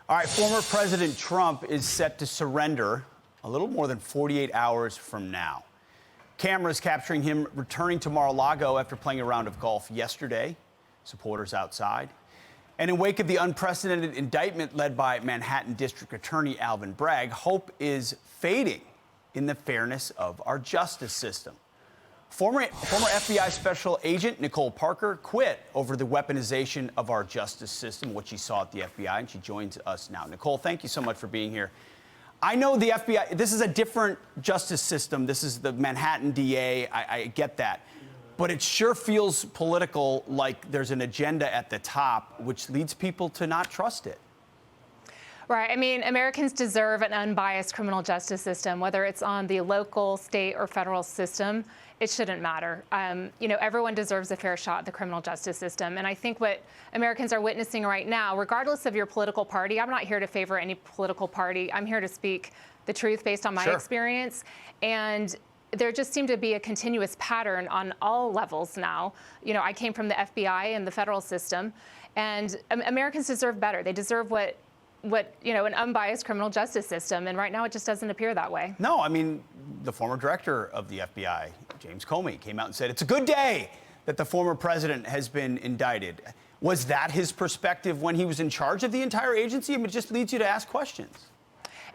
All right, former President Trump is set to surrender a little more than 48 hours from now. Cameras capturing him returning to Mar-a-Lago after playing a round of golf yesterday. Supporters outside. And in wake of the unprecedented indictment led by Manhattan District Attorney Alvin Bragg, hope is fading in the fairness of our justice system. Former FBI Special Agent Nicole Parker quit over the weaponization of our justice system, what she saw at the FBI, and she joins us now. Nicole, thank you so much for being here. I know the FBI, this is a different justice system. This is the Manhattan DA. I get that. But it sure feels political, like there's an agenda at the top, which leads people to not trust it. Right. I mean, Americans deserve an unbiased criminal justice system, whether it's on the local, state, or federal system. It shouldn't matter. Everyone deserves a fair shot at the criminal justice system. And I think what Americans are witnessing right now, regardless of your political party, I'm not here to favor any political party. I'm here to speak the truth based on my experience. And there just seemed to be a continuous pattern on all levels now. I came from the FBI and the federal system, and Americans deserve better. They deserve an unbiased criminal justice system, and right now it just doesn't appear that way. No, I mean, the former director of the FBI, James Comey, came out and said it's a good day that the former president has been indicted. Was that his perspective when he was in charge of the entire agency? I mean, it just leads you to ask questions.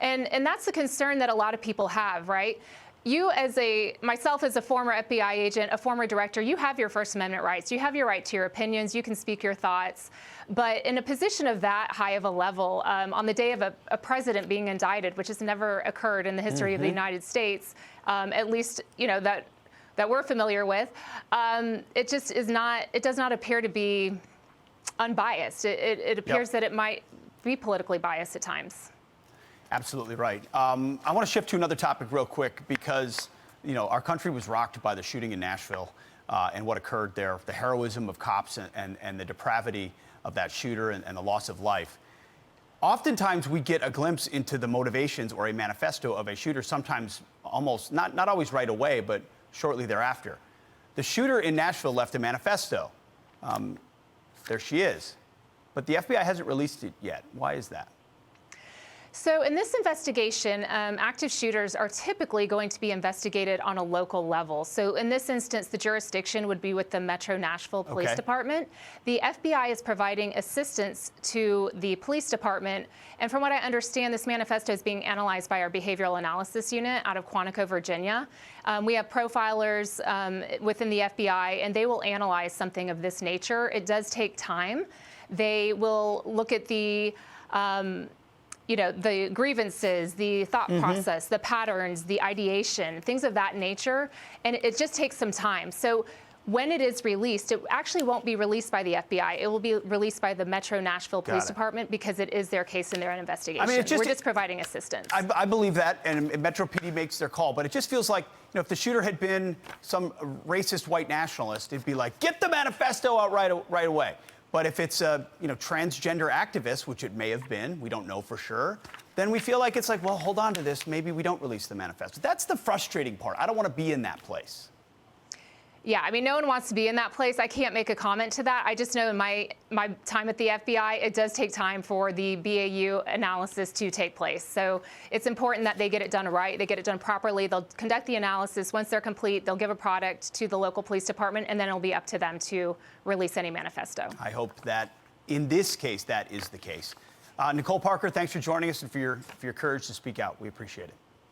And that's the concern that a lot of people have, right? Myself as a former FBI agent, a former director, you have your First Amendment rights. You have your right to your opinions. You can speak your thoughts. But in a position of that high of a level, on the day of a president being indicted, which has never occurred in the history of the United States, at least, that we're familiar with, it just is not, it does not appear to be unbiased. It appears that it might be politically biased at times. Absolutely right. I want to shift to another topic real quick because, our country was rocked by the shooting in Nashville and what occurred there, the heroism of cops and the depravity of that shooter and the loss of life. Oftentimes we get a glimpse into the motivations or a manifesto of a shooter, sometimes almost, not always right away, but shortly thereafter. The shooter in Nashville left a manifesto. There she is. But the FBI hasn't released it yet. Why is that? So in this investigation, active shooters are typically going to be investigated on a local level. So in this instance, the jurisdiction would be with the Metro Nashville Police Department. The FBI is providing assistance to the police department. And from what I understand, this manifesto is being analyzed by our behavioral analysis unit out of Quantico, Virginia. We have profilers within the FBI, and they will analyze something of this nature. It does take time. They will look at the the grievances, the thought process, the patterns, the ideation, things of that nature, and it just takes some time. So when it is released, it actually won't be released by the FBI. It will be released by the Metro Nashville Police Department because it is their case and their investigation. I mean, we're just providing assistance. I believe that, and Metro PD makes their call, but it just feels like, if the shooter had been some racist white nationalist, it'd be like, get the manifesto out right away. But if it's a transgender activist, which it may have been, we don't know for sure, then we feel like it's like, well, hold on to this. Maybe we don't release the manifesto. That's the frustrating part. I don't want to be in that place. Yeah, I mean, no one wants to be in that place. I can't make a comment to that. I just know in my time at the FBI, it does take time for the BAU analysis to take place. So it's important that they get it done right, they get it done properly. They'll conduct the analysis. Once they're complete, they'll give a product to the local police department, and then it'll be up to them to release any manifesto. I hope that in this case, that is the case. Nicole Parker, thanks for joining us and for your courage to speak out. We appreciate it.